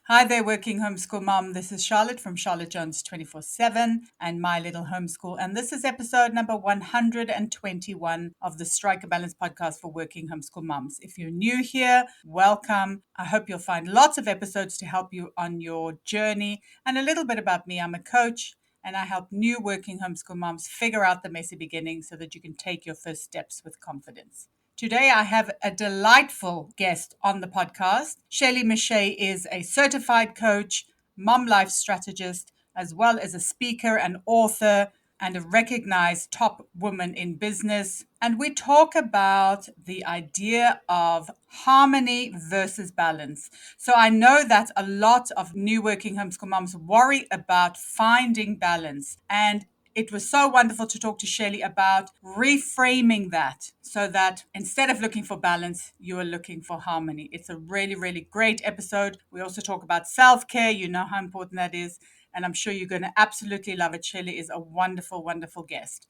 Hi there, Working Homeschool Mom. This is Charlotte from Charlotte Jones 24/7 and My Little Homeschool. And this is episode number 121 of the Strike a Balance podcast for Working Homeschool Moms. If you're new here, welcome. I hope you'll find lots of episodes to help you on your journey. And a little bit about me, I'm a coach and I help new working homeschool moms figure out the messy beginnings so that you can take your first steps with confidence. Today, I have a delightful guest on the podcast. Shelley Meche'tte is a certified coach, Mom-life Strategist, as well as a speaker and author and a recognized top woman in business. And we talk about the idea of harmony versus balance. So I know that a lot of new working homeschool moms worry about finding balance, and it was so wonderful to talk to Shelley about reframing that so that instead of looking for balance, you are looking for harmony. It's a really, really great episode. We also talk about self-care. You know how important that is. And I'm sure you're going to absolutely love it. Shelley is a wonderful, wonderful guest.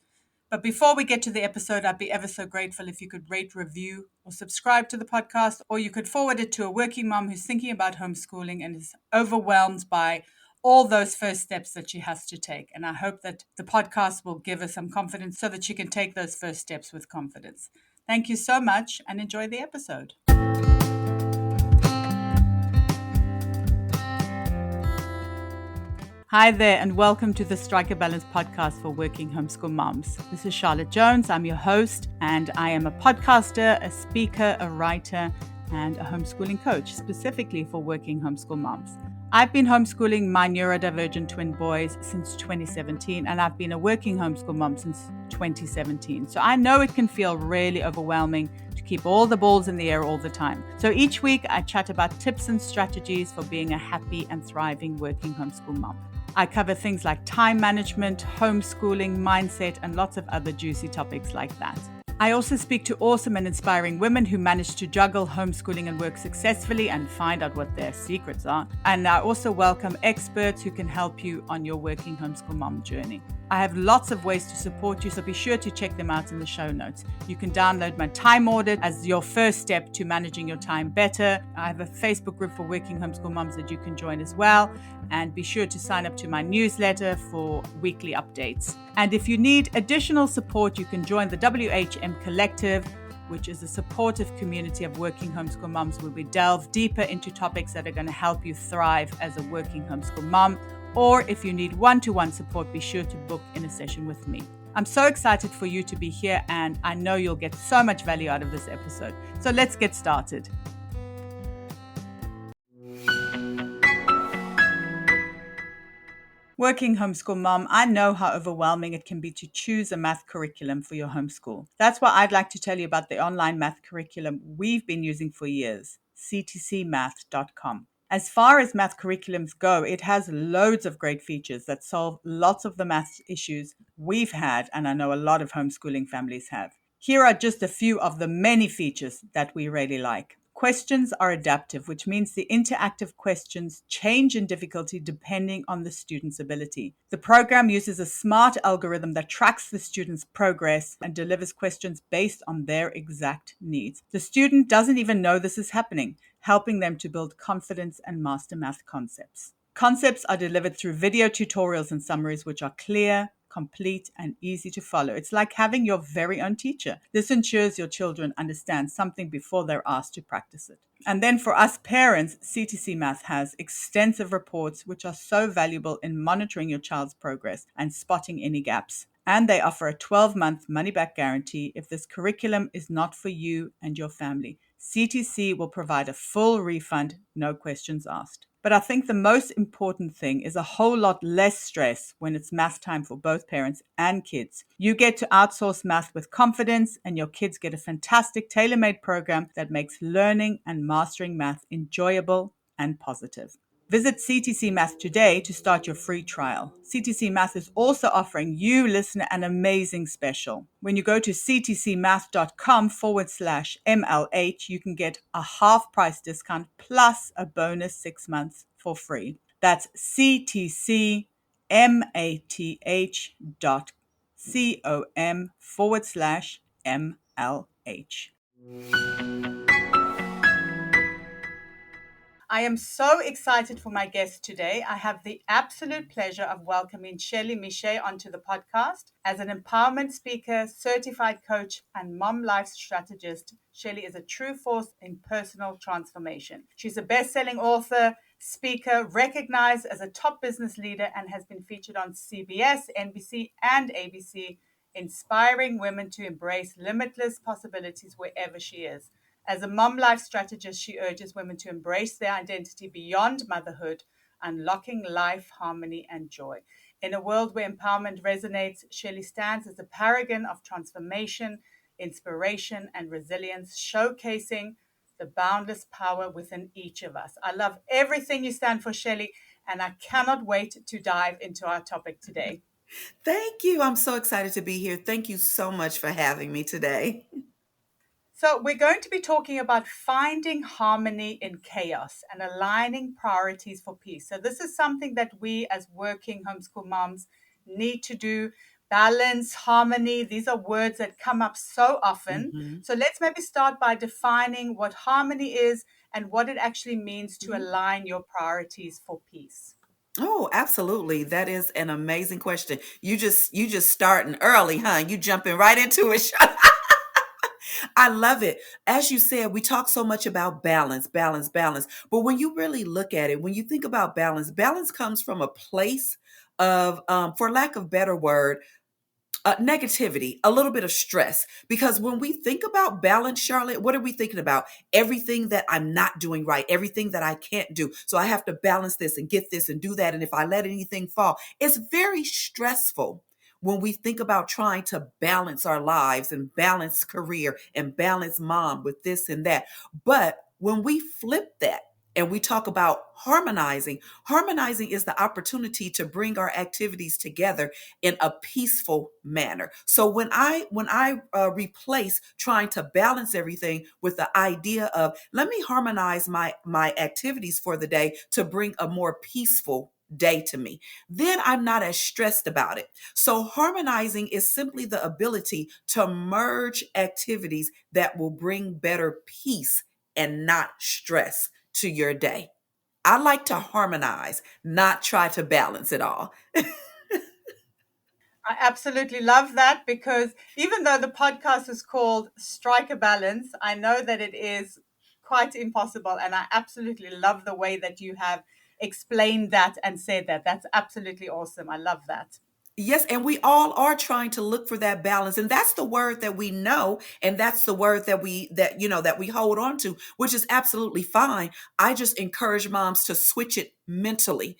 But before we get to the episode, I'd be ever so grateful if you could rate, review, or subscribe to the podcast, or you could forward it to a working mom who's thinking about homeschooling and is overwhelmed by all those first steps that she has to take. And I hope that the podcast will give her some confidence so that she can take those first steps with confidence. Thank you so much and enjoy the episode. Hi there, and welcome to the Strike a Balance podcast for working homeschool moms. This is Charlotte Jones. I'm your host, and I am a podcaster, a speaker, a writer, and a homeschooling coach, specifically for working homeschool moms. I've been homeschooling my neurodivergent twin boys since 2017, and I've been a working homeschool mom since 2017. So I know it can feel really overwhelming to keep all the balls in the air all the time. So each week I chat about tips and strategies for being a happy and thriving working homeschool mom. I cover things like time management, homeschooling, mindset, and lots of other juicy topics like that. I also speak to awesome and inspiring women who manage to juggle homeschooling and work successfully and find out what their secrets are. And I also welcome experts who can help you on your working homeschool mom journey. I have lots of ways to support you, so be sure to check them out in the show notes. You can download my time audit as your first step to managing your time better. I have a Facebook group for working homeschool moms that you can join as well. And be sure to sign up to my newsletter for weekly updates. And if you need additional support, you can join the WHM Collective, which is a supportive community of working homeschool moms where we delve deeper into topics that are going to help you thrive as a working homeschool mom. Or if you need one-to-one support, be sure to book in a session with me. I'm so excited for you to be here, and I know you'll get so much value out of this episode. So let's get started. Working homeschool mom, I know how overwhelming it can be to choose a math curriculum for your homeschool. That's why I'd like to tell you about the online math curriculum we've been using for years, ctcmath.com. As far as math curriculums go, it has loads of great features that solve lots of the math issues we've had, and I know a lot of homeschooling families have. Here are just a few of the many features that we really like. Questions are adaptive, which means the interactive questions change in difficulty depending on the student's ability. The program uses a smart algorithm that tracks the student's progress and delivers questions based on their exact needs. The student doesn't even know this is happening, helping them to build confidence and master math concepts. Concepts are delivered through video tutorials and summaries which are clear, complete, and easy to follow. It's like having your very own teacher. This ensures your children understand something before they're asked to practice it. And then for us parents, CTC Math has extensive reports which are so valuable in monitoring your child's progress and spotting any gaps. And they offer a 12-month money-back guarantee if this curriculum is not for you and your family. CTC will provide a full refund, no questions asked. But I think the most important thing is a whole lot less stress when it's math time for both parents and kids. You get to outsource math with confidence, and your kids get a fantastic tailor-made program that makes learning and mastering math enjoyable and positive. Visit CTC Math today to start your free trial. CTC Math is also offering you, listener, an amazing special. When you go to ctcmath.com/MLH, you can get a half price discount plus a bonus 6 months for free. That's ctcmath.com/MLH. I am so excited for my guest today. I have the absolute pleasure of welcoming Shelley Meche'tte onto the podcast. As an empowerment speaker, certified coach, and mom-life strategist, Shelley is a true force in personal transformation. She's a best-selling author, speaker, recognized as a top business leader, and has been featured on CBS, NBC, and ABC, inspiring women to embrace limitless possibilities wherever she is. As a mom life strategist, she urges women to embrace their identity beyond motherhood, unlocking life, harmony, and joy. In a world where empowerment resonates, Shelley stands as a paragon of transformation, inspiration, and resilience, showcasing the boundless power within each of us. I love everything you stand for, Shelley, and I cannot wait to dive into our topic today. Thank you. I'm so excited to be here. Thank you so much for having me today. So, we're going to be talking about finding harmony in chaos and aligning priorities for peace. So, this is something that we as working homeschool moms need to do. Balance, harmony, these are words that come up so often. hmm So, let's maybe start by defining what harmony is and what it actually means to align your priorities for peace. Oh, absolutely. That is an amazing question. You just starting early, huh? You jumping right into it. I love it. As you said, we talk so much about balance, balance, balance. But when you really look at it, when you think about balance, balance comes from a place of, for lack of better word, negativity, a little bit of stress. Because when we think about balance, Charlotte, what are we thinking about? Everything that I'm not doing right, everything that I can't do. So I have to balance this and get this and do that. And if I let anything fall, it's very stressful when we think about trying to balance our lives and balance career and balance mom with this and that. But when we flip that, and we talk about harmonizing. Harmonizing is the opportunity to bring our activities together in a peaceful manner. So when I replace trying to balance everything with the idea of let me harmonize my activities for the day to bring a more peaceful day to me, then I'm not as stressed about it. So harmonizing is simply the ability to merge activities that will bring better peace and not stress to your day. I like to harmonize, not try to balance it all. I absolutely love that because even though the podcast is called Strike a Balance, I know that it is quite impossible. And I absolutely love the way that you have explained that and said that. That's absolutely awesome. I love that. Yes, and we all are trying to look for that balance. And that's the word that we know. And that's the word that we hold on to, which is absolutely fine. I just encourage moms to switch it mentally.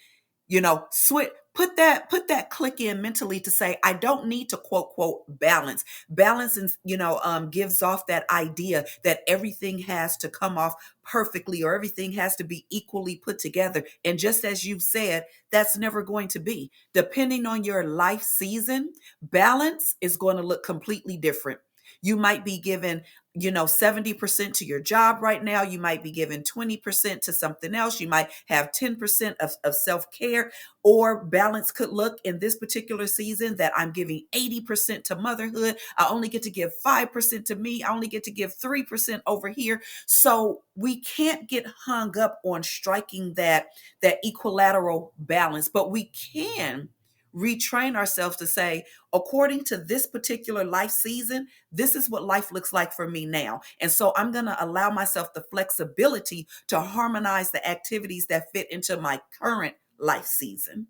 Switch put that click in mentally to say, I don't need to quote balance. Balance and gives off that idea that everything has to come off perfectly or everything has to be equally put together. And just as you said, that's never going to be. Depending on your life season, balance is going to look completely different. You might be given 70% to your job right now. You might be given 20% to something else. You might have 10% of self-care, or balance could look in this particular season that I'm giving 80% to motherhood. I only get to give 5% to me. I only get to give 3% over here. So we can't get hung up on striking that equilateral balance, but we can retrain ourselves to say, according to this particular life season, this is what life looks like for me now. And so I'm going to allow myself the flexibility to harmonize the activities that fit into my current life season.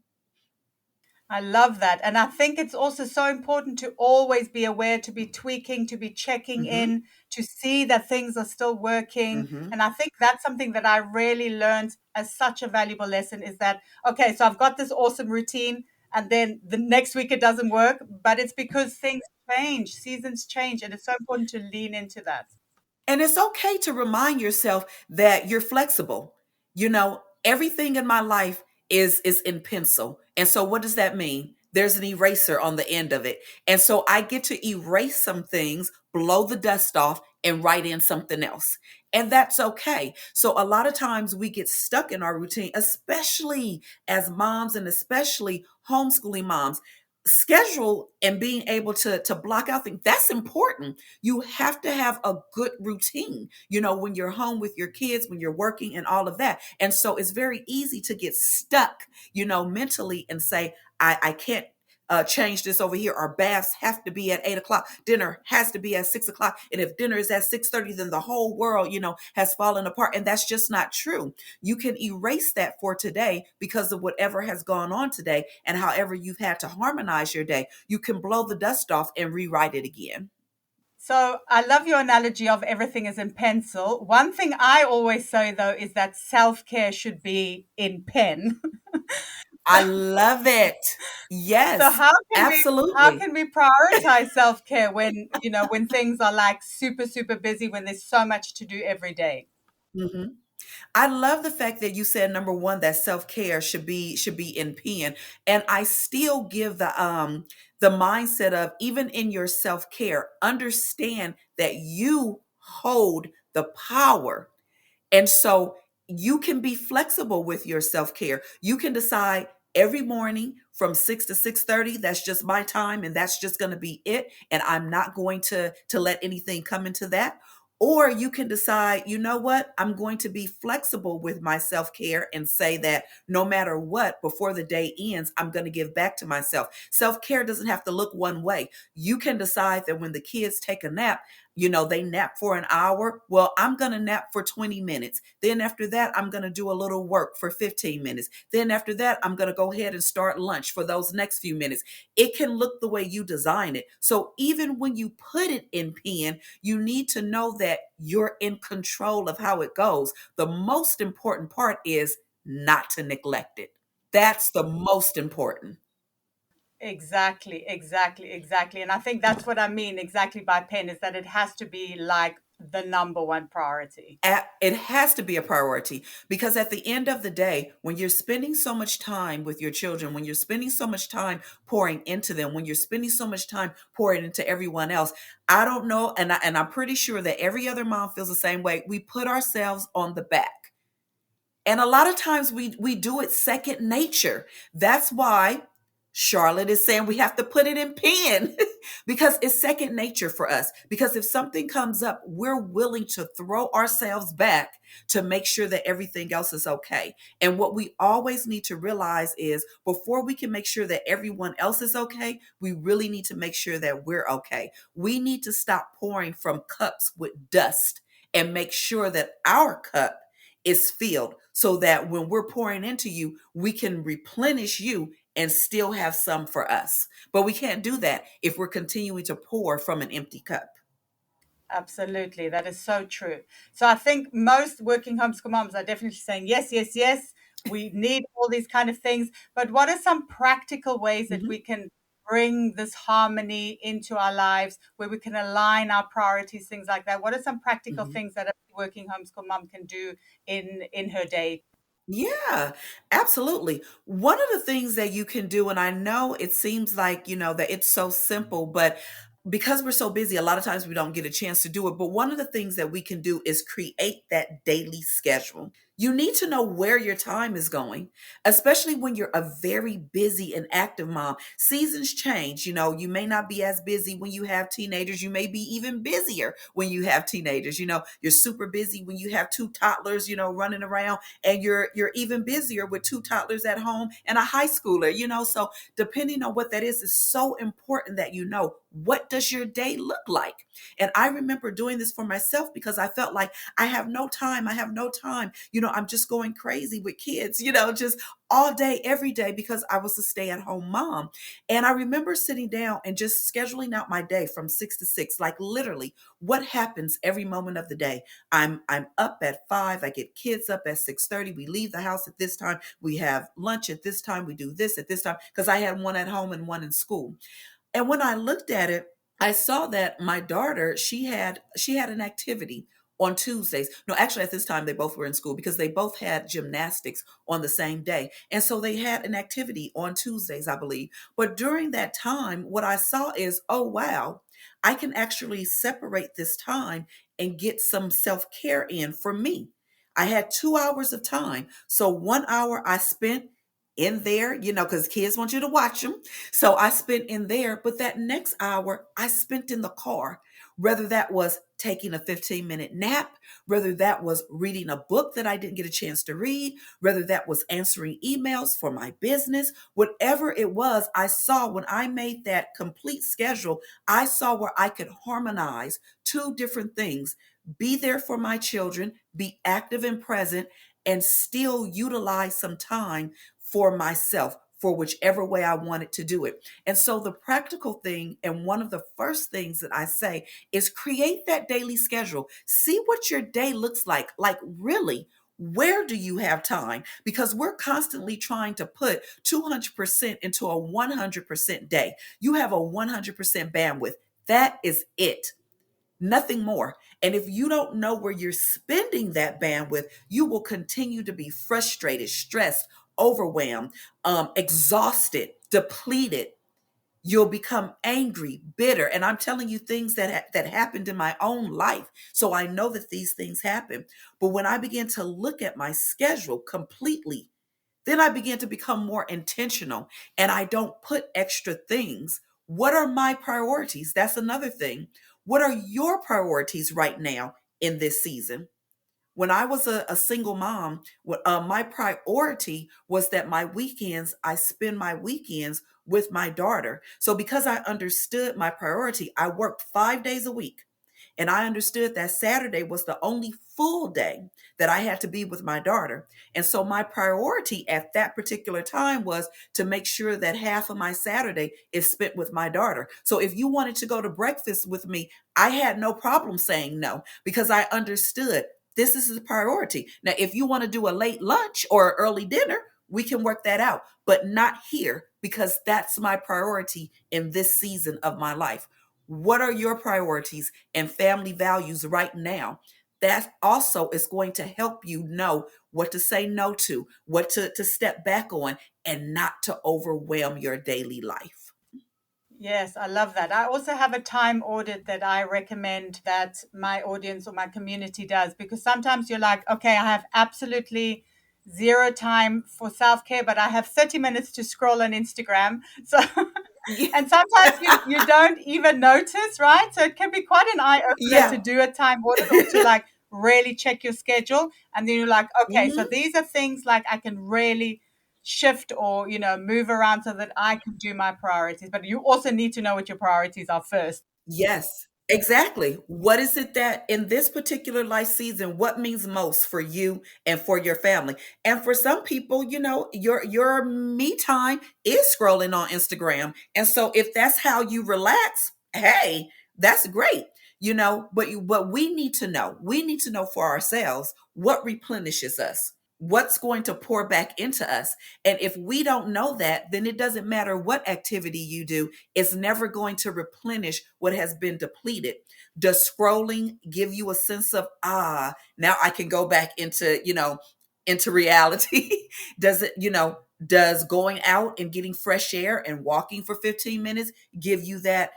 I love that. And I think it's also so important to always be aware, to be tweaking, to be checking hmm in, to see that things are still working. hmm And I think that's something that I really learned as such a valuable lesson is that, okay, so I've got this awesome routine and then the next week it doesn't work, but it's because things change, seasons change. And it's so important to lean into that. And it's okay to remind yourself that you're flexible. Everything in my life is in pencil. And so what does that mean? There's an eraser on the end of it. And so I get to erase some things, blow the dust off, and write in something else. And that's okay. So a lot of times we get stuck in our routine, especially as moms and especially homeschooling moms. schedule and being able to block out things, that's important. You have to have a good routine, when you're home with your kids, when you're working and all of that. And so it's very easy to get stuck, mentally, and say, I can't change this over here. Our baths have to be at 8 o'clock. Dinner has to be at 6 o'clock. And if dinner is at 6:30, then the whole world, has fallen apart. And that's just not true. You can erase that for today because of whatever has gone on today, and however you've had to harmonize your day. You can blow the dust off and rewrite it again. So I love your analogy of everything is in pencil. One thing I always say, though, is that self-care should be in pen. I love it. So Yes, how absolutely. can we prioritize self-care when, when things are like super, super busy, when there's so much to do every day? Mhm. I love the fact that you said, number one, that self-care should be in pen. And I still give the mindset of, even in your self-care, understand that you hold the power. And so you can be flexible with your self-care. You can decide every morning from 6 to 6:30, that's just my time, and that's just going to be it, and I'm not going to let anything come into that. Or you can decide, you know what? I'm going to be flexible with my self-care and say that no matter what, before the day ends, I'm going to give back to myself. Self-care doesn't have to look one way. You can decide that when the kids take a nap, they nap for an hour. Well, I'm going to nap for 20 minutes. Then after that, I'm going to do a little work for 15 minutes. Then after that, I'm going to go ahead and start lunch for those next few minutes. It can look the way you design it. So even when you put it in pen, you need to know that you're in control of how it goes. The most important part is not to neglect it. That's the most important. Exactly, exactly, exactly. And I think that's what I mean exactly by pen, is that it has to be like the number one priority. It has to be a priority, because at the end of the day, when you're spending so much time with your children, when you're spending so much time pouring into them, when you're spending so much time pouring into everyone else, I don't know, and I'm pretty sure that every other mom feels the same way. We put ourselves on the back. And a lot of times we do it second nature. That's why Charlotte is saying we have to put it in pen because it's second nature for us. Because if something comes up, we're willing to throw ourselves back to make sure that everything else is okay. And what we always need to realize is, before we can make sure that everyone else is okay, we really need to make sure that we're okay. We need to stop pouring from cups with dust and make sure that our cup is filled, so that when we're pouring into you, we can replenish you and still have some for us. But we can't do that if we're continuing to pour from an empty cup. Absolutely. That is so true. So I think most working homeschool moms are definitely saying, yes, yes, yes, we need all these kind of things. But what are some practical ways that we Mhm, can bring this harmony into our lives, where we can align our priorities, things like that? What are some practical mhm. things that a working homeschool mom can do in her day? Yeah, absolutely. One of the things that you can do, and I know it seems like, that it's so simple, but because we're so busy, a lot of times we don't get a chance to do it. But one of the things that we can do is create that daily schedule. You need to know where your time is going, especially when you're a very busy and active mom. Seasons change. You may not be as busy when you have teenagers. You may be even busier when you have teenagers. You're super busy when you have two toddlers, running around, and you're even busier with two toddlers at home and a high schooler. So depending on what that is, it's so important that you know, what does your day look like. And I remember doing this for myself, because I felt like I have no time. I have no time. I'm just going crazy with kids, just all day, every day, because I was a stay at home mom. And I remember sitting down and just scheduling out my day from 6 to 6, like literally what happens every moment of the day. I'm up at 5. I get kids up at 6:30. We leave the house at this time. We have lunch at this time. We do this at this time, because I had one at home and one in school. And when I looked at it, I saw that my daughter, she had an activity on Tuesdays. No, actually at this time they both were in school, because they both had gymnastics on the same day. And so they had an activity on Tuesdays, I believe. But during that time, what I saw is, oh wow, I can actually separate this time and get some self-care in for me. I had 2 hours of time. So 1 hour I spent in there, because kids want you to watch them. So I spent in there, but that next hour I spent in the car, whether that was taking a 15-minute nap, whether that was reading a book that I didn't get a chance to read, whether that was answering emails for my business, whatever it was. I saw when I made that complete schedule, I saw where I could harmonize two different things: be there for my children, be active and present, and still utilize some time for myself, for whichever way I wanted to do it. And so the practical thing, and one of the first things that I say, is create that daily schedule. See what your day looks like. Like, really, where do you have time? Because we're constantly trying to put 200% into a 100% day. You have a 100% bandwidth. That is it. Nothing more. And if you don't know where you're spending that bandwidth, you will continue to be frustrated, stressed, overwhelmed, exhausted, depleted. You'll become angry, bitter. And I'm telling you things that happened in my own life. So I know that these things happen. But when I began to look at my schedule completely, then I began to become more intentional, and I don't put extra things. What are my priorities? That's another thing. What are your priorities right now in this season? When I was a single mom, my priority was that I spend my weekends with my daughter. So because I understood my priority, I worked 5 days a week. And I understood that Saturday was the only full day that I had to be with my daughter. And so my priority at that particular time was to make sure that half of my Saturday is spent with my daughter. So if you wanted to go to breakfast with me, I had no problem saying no, because I understood this is the priority. Now, if you want to do a late lunch or early dinner, we can work that out, but not here, because that's my priority in this season of my life. What are your priorities and family values right now? That also is going to help you know what to say no to, what to step back on, and not to overwhelm your daily life. Yes, I love that. I also have a time audit that I recommend that my audience or my community does, because sometimes you're like, okay, I have absolutely zero time for self-care, but I have 30 minutes to scroll on Instagram. So, Yeah. and sometimes you don't even notice, right? So it can be quite an eye opener to Yeah. do a time audit, or to like really check your schedule. And then you're like, okay, so Hmm. these are things like I can really shift or move around so that I can do my priorities. But you also need to know what your priorities are first. Yes, exactly. What is it that in this particular life season, what means most for you and for your family? And for some people, your me time is scrolling on Instagram. And so if that's how you relax, hey, that's great. But we need to know. We need to know for ourselves what replenishes us. What's going to pour back into us? And if we don't know that, then it doesn't matter what activity you do, it's never going to replenish what has been depleted. Does scrolling give you a sense of, now I can go back into reality? Does it, does going out and getting fresh air and walking for 15 minutes give you that,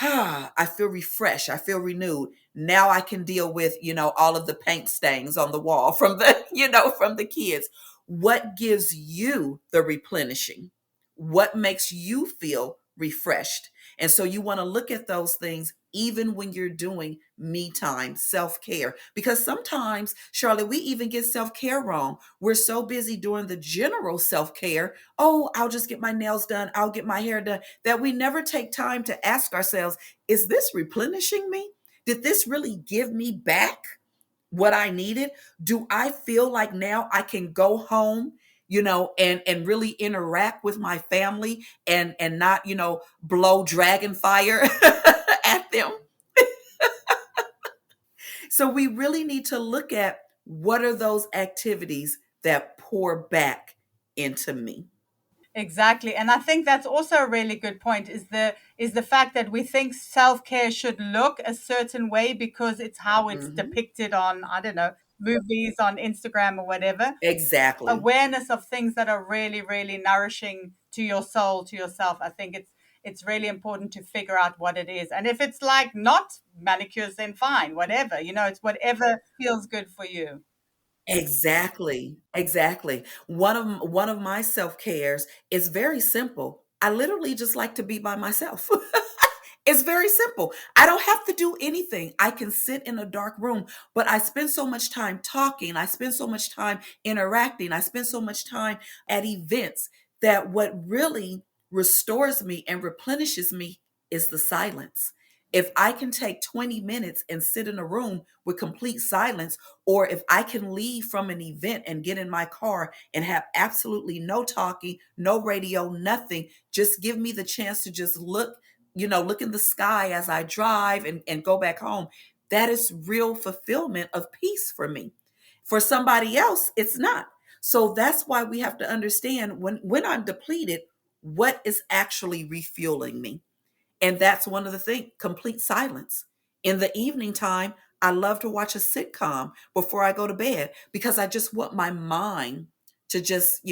I feel refreshed, I feel renewed. Now I can deal with, all of the paint stains on the wall from the, from the kids. What gives you the replenishing? What makes you feel refreshed? And so you want to look at those things even when you're doing me time, self care. Because sometimes, Charlotte, we even get self care wrong. We're so busy doing the general self care. Oh, I'll just get my nails done, I'll get my hair done, that we never take time to ask ourselves, is this replenishing me? Did this really give me back what I needed? Do I feel like now I can go home, and really interact with my family, and not, blow dragon fire at them? So we really need to look at what are those activities that pour back into me. Exactly. And I think that's also a really good point, is the fact that we think self-care should look a certain way because it's how it's Mhm. depicted on, I don't know, movies, on Instagram or whatever. Exactly. Awareness of things that are really, really nourishing to your soul, to yourself. I think it's really important to figure out what it is. And if it's like not manicures, then fine, whatever. It's whatever feels good for you. Exactly. Exactly. One of my self-cares is very simple. I literally just like to be by myself. It's very simple. I don't have to do anything. I can sit in a dark room, but I spend so much time talking. I spend so much time interacting. I spend so much time at events that what really restores me and replenishes me is the silence. If I can take 20 minutes and sit in a room with complete silence, or if I can leave from an event and get in my car and have absolutely no talking, no radio, nothing, just give me the chance to just look in the sky as I drive and go back home. That is real fulfillment of peace for me. For somebody else, it's not. So that's why we have to understand when I'm depleted, what is actually refueling me. And that's one of the things, complete silence. In the evening time, I love to watch a sitcom before I go to bed because I just want my mind to just,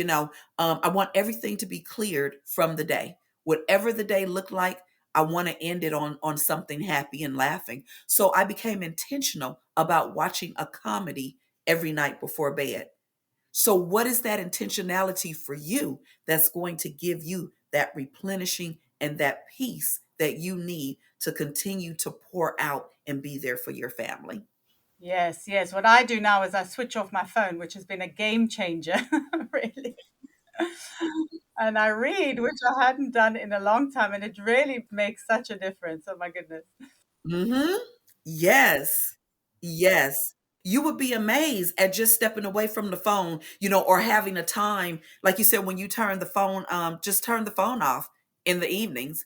I want everything to be cleared from the day. Whatever the day looked like, I want to end it on something happy and laughing. So I became intentional about watching a comedy every night before bed. So, what is that intentionality for you that's going to give you that replenishing and that peace that you need to continue to pour out and be there for your family? Yes, yes. What I do now is I switch off my phone, which has been a game changer, really. And I read, which I hadn't done in a long time, and it really makes such a difference. Oh my goodness. Mhm. Yes. Yes. You would be amazed at just stepping away from the phone, or having a time, like you said, when you turn the phone, just turn the phone off in the evenings.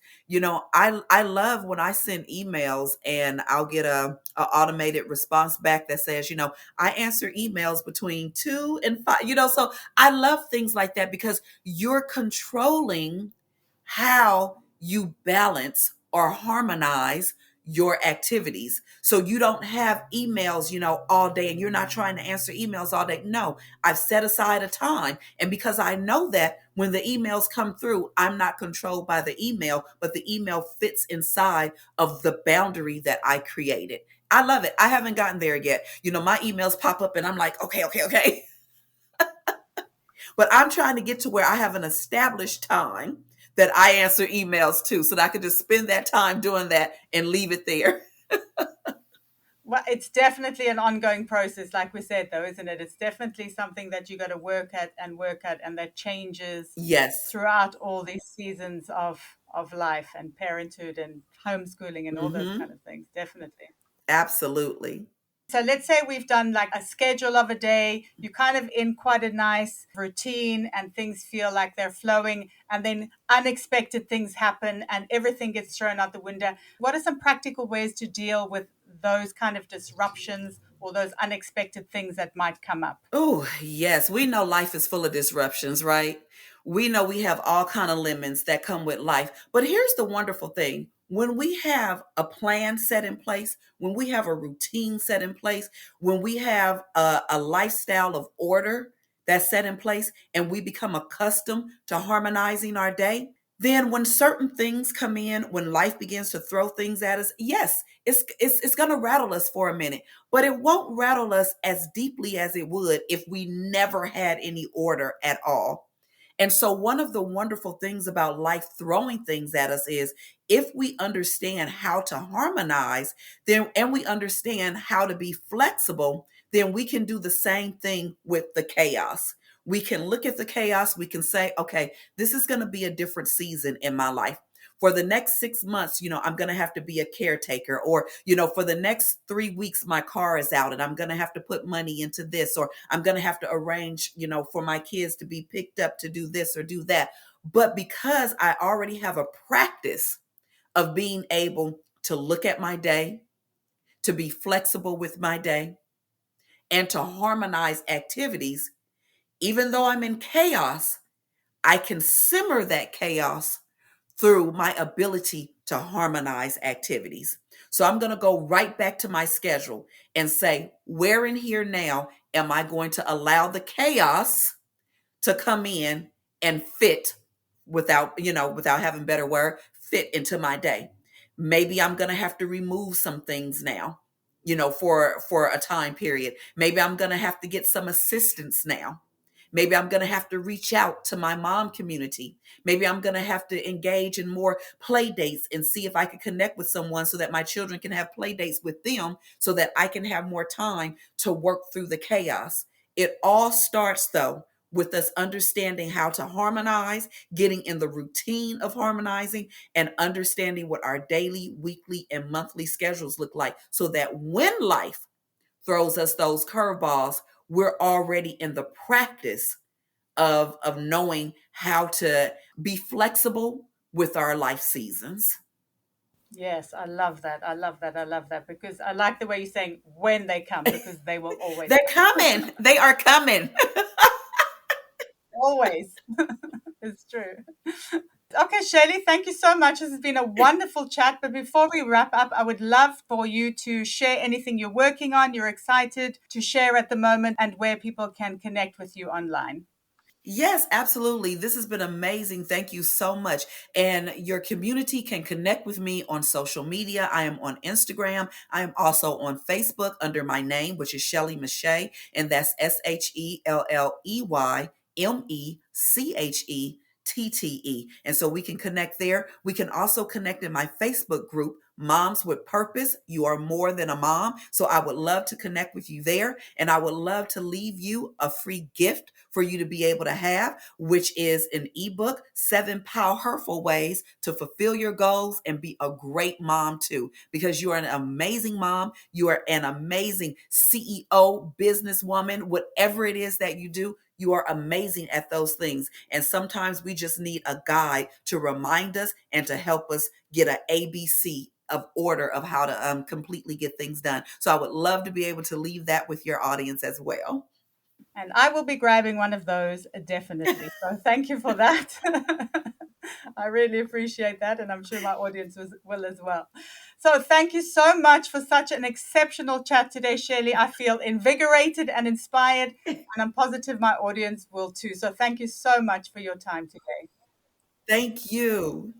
I love when I send emails and I'll get a automated response back that says, I answer emails between 2 and 5, so I love things like that because you're controlling how you balance or harmonize your activities. So you don't have emails, all day and you're not trying to answer emails all day. No, I've set aside a time. And because I know that when the emails come through, I'm not controlled by the email, but the email fits inside of the boundary that I created. I love it. I haven't gotten there yet. My emails pop up and I'm like, okay, okay, okay. But I'm trying to get to where I have an established time that I answer emails to so that I could just spend that time doing that and leave it there. Well, it's definitely an ongoing process, like we said, though, isn't it? It's definitely something that you got to work at, and that changes Yes. throughout all these seasons of life and parenthood and homeschooling and all those Hmm. kind of things. Definitely. Absolutely. So let's say we've done like a schedule of a day. You're kind of in quite a nice routine and things feel like they're flowing, and then unexpected things happen and everything gets thrown out the window. What are some practical ways to deal with those kind of disruptions or those unexpected things that might come up? Oh, yes. We know life is full of disruptions, right? We know we have all kind of lemons that come with life. But here's the wonderful thing. When we have a plan set in place, when we have a routine set in place, when we have a lifestyle of order that's set in place, and we become accustomed to harmonizing our day, then when certain things come in, when life begins to throw things at us, yes, it's going to rattle us for a minute, but it won't rattle us as deeply as it would if we never had any order at all. And so, one of the wonderful things about life throwing things at us is if we understand how to harmonize, then and we understand how to be flexible, then we can do the same thing with the chaos. We can look at the chaos, we can say, okay, this is going to be a different season in my life. For the next 6 months, I'm going to have to be a caretaker, or, for the next 3 weeks, my car is out and I'm going to have to put money into this, or I'm going to have to arrange, for my kids to be picked up to do this or do that. But because I already have a practice of being able to look at my day, to be flexible with my day, and to harmonize activities, even though I'm in chaos, I can simmer that chaos through my ability to harmonize activities. So I'm going to go right back to my schedule and say, where in here now am I going to allow the chaos to come in and fit without having better word, fit into my day? Maybe I'm going to have to remove some things now. for a time period. Maybe I'm going to have to get some assistance now. Maybe I'm going to have to reach out to my mom community. Maybe I'm going to have to engage in more play dates and see if I can connect with someone so that my children can have play dates with them so that I can have more time to work through the chaos. It all starts, though, with us understanding how to harmonize, getting in the routine of harmonizing, and understanding what our daily, weekly, and monthly schedules look like so that when life throws us those curveballs, we're already in the practice of knowing how to be flexible with our life seasons. Yes, I love that. I love that. I love that because I like the way you're saying when they come because they will always They're come. coming. They are coming. Always. It's true. Okay, Shelley, thank you so much. This has been a wonderful chat. But before we wrap up, I would love for you to share anything you're working on, you're excited to share at the moment, and where people can connect with you online. Yes, absolutely. This has been amazing. Thank you so much. And your community can connect with me on social media. I am on Instagram. I am also on Facebook under my name, which is Shelley Meche'tte, and that's SHELLEYMECHETTE. And so we can connect there. We can also connect in my Facebook group, Moms with Purpose. You are more than a mom. So I would love to connect with you there. And I would love to leave you a free gift for you to be able to have, which is an ebook, 7 PowHERful Ways to Fulfill Your Goals and Be a Great Mom Too. Because you are an amazing mom. You are an amazing CEO, businesswoman, whatever it is that you do. You are amazing at those things. And sometimes we just need a guide to remind us and to help us get an ABC of order of how to completely get things done. So I would love to be able to leave that with your audience as well. And I will be grabbing one of those definitely. So thank you for that. I really appreciate that. And I'm sure my audience will as well. So thank you so much for such an exceptional chat today, Shelley. I feel invigorated and inspired, and I'm positive my audience will too. So thank you so much for your time today. Thank you.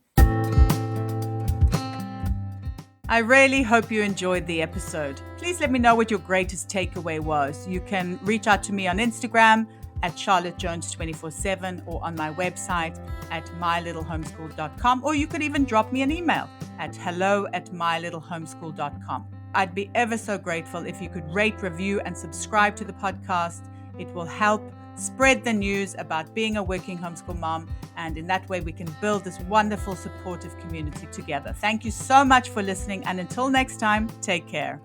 I really hope you enjoyed the episode. Please let me know what your greatest takeaway was. You can reach out to me on Instagram at charlottejones247 or on my website at mylittlehomeschool.com, or you could even drop me an email at hello@mylittlehomeschool.com. I'd be ever so grateful if you could rate, review, and subscribe to the podcast. It will help spread the news about being a working homeschool mom, and in that way we can build this wonderful supportive community together. Thank you so much for listening, and until next time, take care.